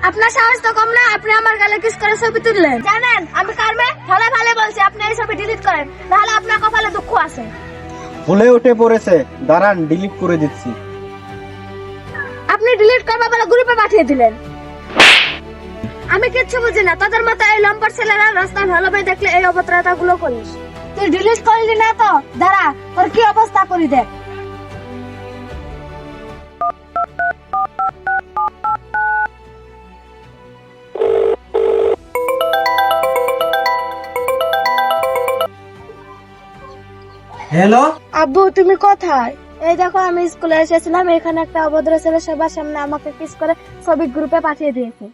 আপনার সাহস তো কম না, আপনি আমার গালে কিস করে ছবি তুললেন। জানেন আমি কার মেয়ে? ভালো ভালো বলছি, আপনি এই ছবি ডিলিট করেন, নাহলে আপনার কপালে দুঃখ আছে। ভুলে উঠে পড়েছে, দাঁড়ান ডিলিট করে দিচ্ছি। আপনি ডিলিট করবা বলে গ্রুপে পাঠিয়ে দিলেন। আমি কিচ্ছু বুঝি না, তোদের মতো এই লম্পট ছেলেরা রাস্তায় ভালো ভাই দেখলে এই অভদ্রতা গুলো করিস। তুই ডিলিট করলি না তো দাঁড়া, তোর কি অবস্থা করি দেখ। হ্যালো, আব্বু তুমি কোথায়? এই দেখো আমি স্কুলে এসেছিলাম, এখানে একটা অভদ্র ছেলে সবার সামনে আমাকে কিস করে ছবি গ্রুপে পাঠিয়ে দিয়েছে।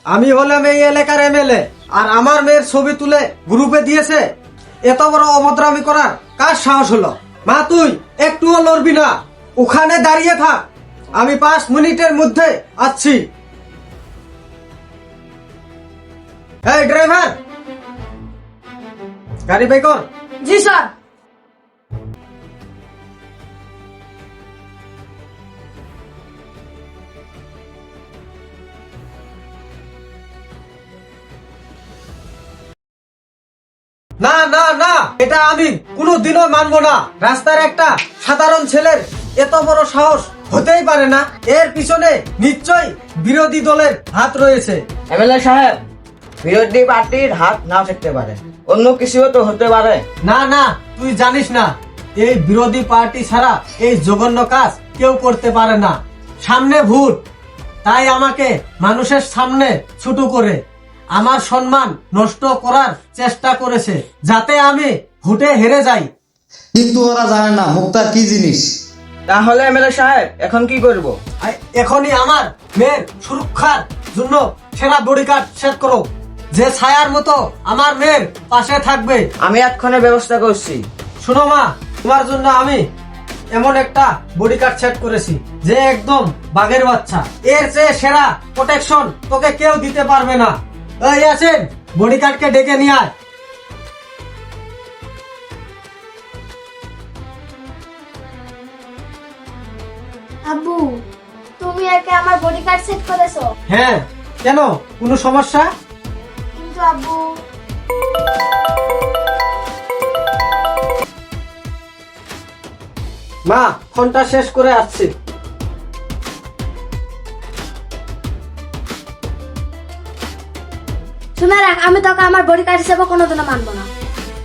আমি হলাম এই এলাকার এমএলএ, আর আমার মেয়ের ছবি তুলে গ্রুপে দিয়েছে। এত বড় অভদ্রামি করার কার সাহস হলো? মা তুই একটুও লড়বি না, ওখানে দাঁড়িয়ে থাক, আমি 5 মিনিটের মধ্যে আসছি। এই ড্রাইভার, গাড়ি বের কর। জি স্যার। না না না, এটা আমি কোনোদিনও মানবো না। রাস্তার একটা সাধারণ ছেলের এত বড় সাহস হতেই পারে না। এর পিছনে নিশ্চয়ই বিরোধী দলের হাত রয়েছে। এমএলএ সাহেব, বিরোধী পার্টির হাত নাও থাকতে পারে, অন্য কিছুও তো হতে পারে। না না, তুই জানিস না, এই বিরোধী পার্টি ছাড়া এই জঘন্য কাজ কেউ করতে পারে না। সামনে ভোট, তাই আমাকে মানুষের সামনে ছোট করে আমার সম্মান নষ্ট করার চেষ্টা করেছে, যাতে আমি ভোটে হেরে যাই। কিন্তু ওরা জানে না মুক্তার কি জিনিস। তাহলে এমএলএ সাহেব এখন কি করব? এখনই আমার মেয়ের সুরক্ষার জন্য সেরা বডিগার্ড সেট করো, যে ছায়ার মতো আমার মেয়ের পাশে থাকবে। আমি এক্ষণে ব্যবস্থা করছি। শোনো মা, তোমার জন্য আমি এমন একটা বডিগার্ড সেট করেছি যে একদম বাঘের বাচ্চা। এর চেয়ে সেরা প্রোটেকশন তোকে কেউ দিতে পারবে না। এই আছেন, বডিগার্ডকে ডেকে নিয়ে আয়। আব্বু তুমি একে আমার বডিগার্ড সেট করেছো? হ্যাঁ, কেন, কোনো সমস্যা? কিন্তু আব্বু মা, ফোনটা শেষ করে আসছি। শুনে রাখ, আমি তোকে আমার বডিগার্ড হিসেবে কোনোদিনও মানবো না।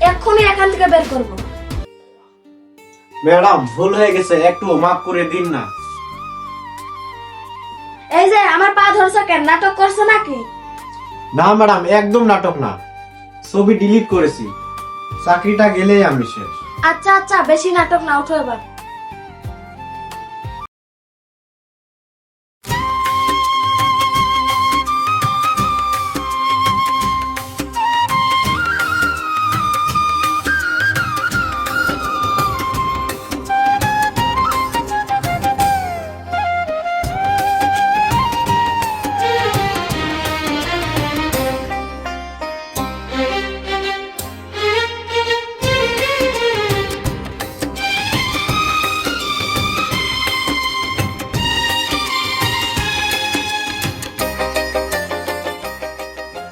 এক্ষুনি এখান থেকে বের করবো। ম্যাডাম, ভুল হয়ে গেছে, একটু মাফ করে দিন না। এই যে আমার পা ধরছো কেন? নাটক করছো নাকি? না ম্যাডাম, একদম নাটক না, ছবি ডিলিট করেছি, চাকরিটা গেলেই আমি শেষ। আচ্ছা আচ্ছা, বেশি নাটক না, উঠো এবার।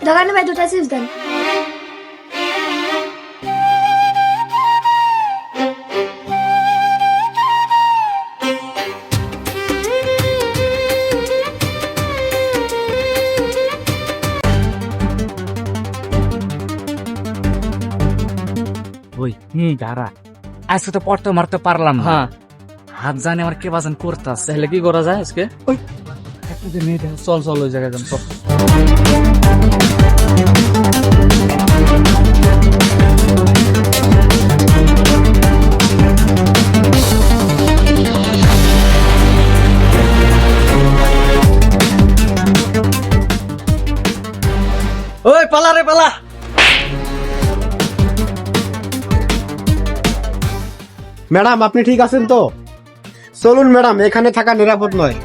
দোকানে ভাই 2টা চিপস দেন। ওই দাঁড়া, আজকে তো পড়তে মারতে পারলাম না। হাত জানে আমার কে বাজান করতাস। তাহলে কি করা যায় আজকে? ওই একটা যে মেয়েটা, চল চল ওই জায়গায় যান। চল। ওই পালা রে পালা। ম্যাডাম, আপনি ঠিক আছেন তো? চলুন ম্যাডাম, এখানে থাকা নিরাপদ নয়।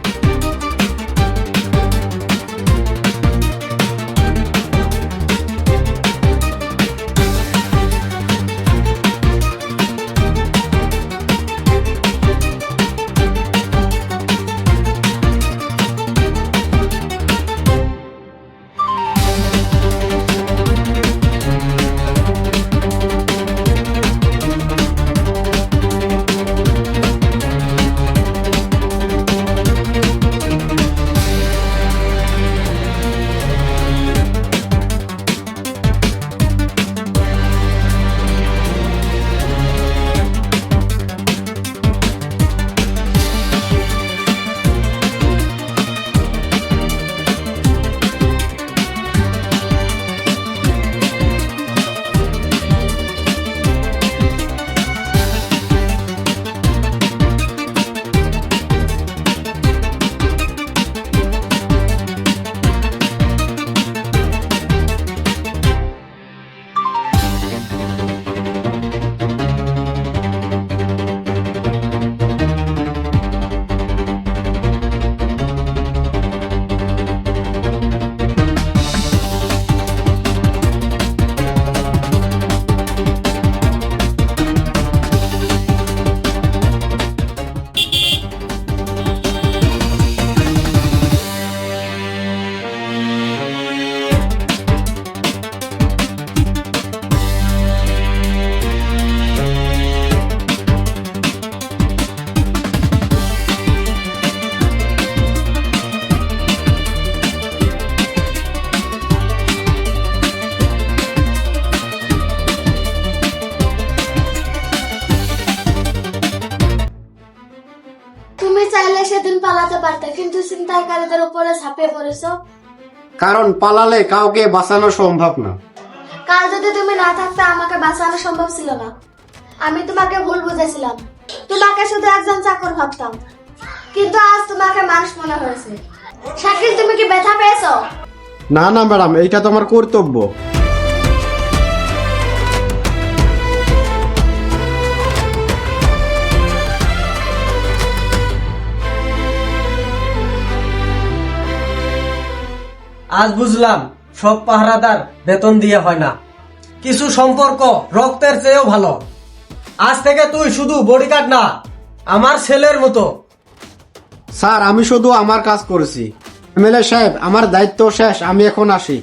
চাইলে সেদিন পালাতে পারতে, কিন্তু ছিনতাইকারীদের উপরে ঝাঁপিয়ে পড়েছো। কারণ পালালে কাউকে বাঁচানো সম্ভব না। কাল যদি তুমি না থাকতে আমাকে বাঁচানো সম্ভব ছিল না। আমি তোমাকে ভুল বুঝেছিলাম, তোমাকে শুধু একজন চাকর ভাবতাম, কিন্তু আজ তোমাকে মানুষ মনে হয়েছে। শাকিল, তুমি কি ব্যথা পেয়েছো? না না ম্যাডাম, এইটা তো আমার কর্তব্য। আজ বুঝলাম সব পাহারাদার বেতন দিয়ে হয় না, কিছু সম্পর্ক রক্তের চেয়েও ভালো। আজ থেকে তুই শুধু বডিগার্ড না, আমার ছেলের মতো। স্যার, আমি শুধু আমার কাজ করেছি। এমএলএ সাহেব, আমার দায়িত্ব শেষ, আমি এখন আসি।